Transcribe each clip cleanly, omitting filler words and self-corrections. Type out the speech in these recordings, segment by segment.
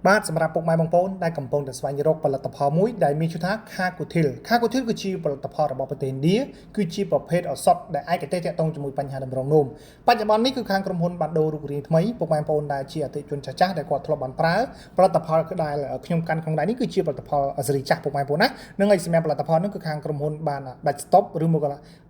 បាទសម្រាប់ពុកម៉ែបងប្អូនដែលកំពុងតែស្វែងរកផលិតផលមួយដែលមានឈ្មោះថា Kakutil គឺជាផលិតផលរបស់ប្រទេសឥណ្ឌាគឺជាប្រភេទឱសថដែលឯកទេសទាក់ទងជាមួយបញ្ហាតម្រងនោមបច្ចុប្បន្ននេះគឺខាងក្រុមហ៊ុនបានដូររូបរាងថ្មីពុកម៉ែបងប្អូនដែលជាអតិថិជនចាស់ៗដែលគាត់ធ្លាប់បានប្រើផលិតផលដែលខ្ញុំកាន់ក្នុងដៃនេះគឺជាផលិតផលសេរីចាស់ពុកម៉ែបងប្អូនណានឹងឲ្យសម្រាប់ផលិតផលនោះគឺខាងក្រុមហ៊ុនបានដាច់ stop ឬមក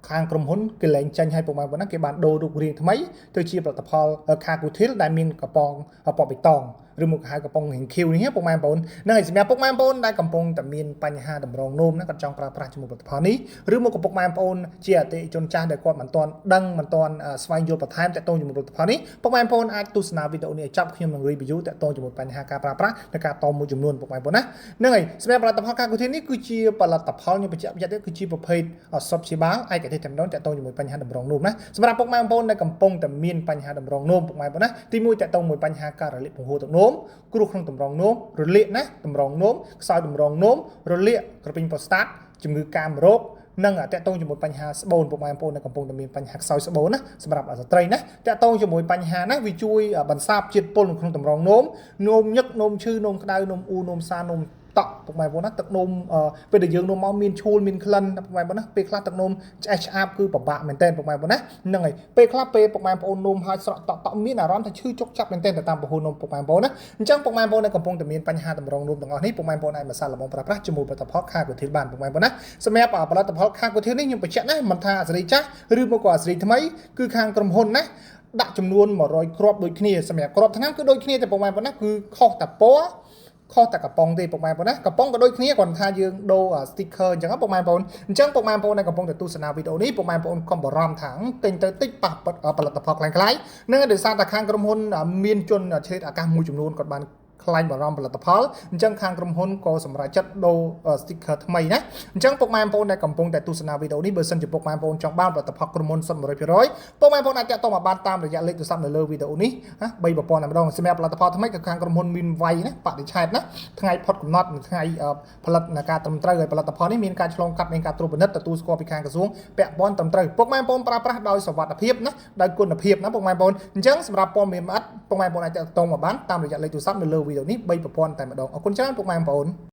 ខាងក្រុមហ៊ុនគេលែងចាញ់ឲ្យពុកម៉ែបងប្អូនណាគេបានដូររូបរាងថ្មីទៅជាផលិតផល Kakutil ដែលមានកំប៉ុងពណ៌បៃតងឬមកហៅកំប៉ុងរៀងខៀវនេះពុកម៉ែបងប្អូននឹងឲ្យសម្រាប់ពុកម៉ែបងប្អូនដែលកំពុងតែមានបញ្ហាតម្រងនោមណាគាត់ចង់ប្រើប្រាស់ជាមួយផលិតផលនេះឬមកពុកម៉ែបងប្អូនជាអតិថិជនចាស់ដែលគាត់មិនទាន់ដឹងមិនទាន់ស្វែងយល់បន្ថែមតាក់ទងជាមួយផលិតផលនេះពុកម៉ែបងប្អូនអាចទស្សនាវីដេអូនេះឲ្យចប់ខ្ញុំនឹង review តាក់ទងជាមួយបញ្ហាការប្រើប្រាស់និងការតបមួយចំនួនពុកម៉ែបងប្អូនណានឹងហើយសម្រាប់ផលិតផល Kakutil នេះគឺជាផលិតផលខ្ញុំបញ្ជាក់ទៀតគឺជាប្រភេទសពជាបាលឯកទេសតែម្ដងតាក់ទងជាមួយបញ្ហាតម្រងនោមណាសម្រាប់ពុកម៉ែបងប្អូនដែលកំពុងតែមានបញ្ហាតម្រងនោមពុកម៉ែបងប្អូនណាទី1តាក់ទងមួយបញ្ហាការរលាកពង្ហួរទឹកនោមគ្រោះក្នុងតម្រងនោមរលាកណាតម្រងនោមខ្សោយតម្រងនោមរលាកក្រពេញប្រូស្តាតជំងឺកាមរោគនិងតាក់ទងជាមួយបញ្ហាស្បូនពុកម៉ែបងប្អូនដែលកំពុងតែមានបញ្ហាខ្សោយស្បូនណាសម្រាប់ស្ត្រីណាតាក់ទងជាមួយបញ្ហាណាវាជួយបន្សាបជាតិពុលក្នុងតម្រងនោមនោមញឹកនោមឈឺនោមក្តៅនោមអ៊ូនោមសានោមតក់ពុកម៉ែបងប្អូនណាទឹកនោមពេលដែលយើងនោមមកមានឈួលមានក្លិនពុកម៉ែបងប្អូនណាពេលខ្លះទឹកនោមឆ្អេះឆ្អាបគឺពិបាកមែនទែនពុកម៉ែបងប្អូនណាហ្នឹងហើយពេលខ្លះពេលពុកម៉ែបងប្អូននោមហើយស្រក់តក់មានអារម្មណ៍ថាឈឺចុកចាប់មែនទែនទៅតាមពហុនោមពុកម៉ែបងប្អូនណាអញ្ចឹងពុកម៉ែបងប្អូនដែលកំពុងតែមានបញ្ហាតម្រងនោមទាំងអស់នេះពុកម៉ែបងប្អូនអាចមកសាកល្បងប្រើប្រាស់ជាមួយផលិតផល Kakutil បានពុកម៉ែបងប្អូនណាសម្រាប់ផលិតផល Kakutil នេះខ្ញុំបញ្ជាក់ណាមិនថាអាសេរីចាស់ឬមកក៏អាសេរីថ្មីគឺខាងក្រុមហ៊ុនណាដាក់ចំនួន100គ្រាប់ដូចគ្នាសម្រាប់គ្រាប់ថ្នាំគឺដូចគ្នាតែពុកម៉ែបងប្អូនណាគឺខុសតែពណ៌ខុសតែកំប៉ុងទេពុកម៉ែបងប្អូនណាកំប៉ុងក៏ដូចគ្នាគ្រាន់ថាយើងដូរ sticker អញ្ចឹងពុកម៉ែបងប្អូនអញ្ចឹងពុកម៉ែបងប្អូនដែលកំពុងតែទស្សនាវីដេអូនេះពុកម៉ែបងប្អូនកុំបារម្ភថាទិញទៅតិចប៉ះផលិតផលខ្លាំងៗនឹងដោយសារតែខាងក្រុមហ៊ុនមានជនឆ្លៀតឱកាសមួយចំនួនគាត់បានខ្លាញ់បារម្ភផលិតផលអញ្ចឹងខាងក្រុមហ៊ុនក៏សម្រេចចិត្តដូរ sticker ថ្មីណាអញ្ចឹងពុកម៉ែបងប្អូនដែលកំពុងតែទស្សនាវីដេអូនេះបើសិនជាពុកម៉ែបងប្អូនចង់បានផលិតផលក្រុមហ៊ុនសុទ្ធ 100% ពុកម៉ែបងប្អូនអាចតាក់ទងមកបានតាមរយៈលេខទូរស័ព្ទនៅលើវីដេអូនេះណា3ប្រព័ន្ធតែម្ដងសម្រាប់ផលិតផលថ្មីក៏ខាងក្រុមហ៊ុនមានវាយណាបរិច្ឆេទណាថ្ងៃផុតកំណត់និងថ្ងៃផលិតការត្រឹមត្រូវហើយផលិតផលនេះមានការឆ្លងកាត់មានការត្រួតពិនិត្យទទួលស្គាល់ពីខាងក្រសួងពាក់ព័ន្ធត្រឹមត្រូវពុកម៉ែបងប្អូនប្រើប្រាស់ដោយសុវត្ថិភាពណាដោយគុណភាពណាពុកម៉ែបងប្អូនអញ្ចឹងសម្រាប់ព័ត៌មានលម្អិតពុកម៉ែបងប្អូនអាចតាក់ទងមកបានតាមរយៈលេខទូរស័ព្ទនៅលើវីដេអូនេះ3ប្រព័ន្ធតែម្ដងអរគុណច្រើនពុកម៉ែបងប្អូន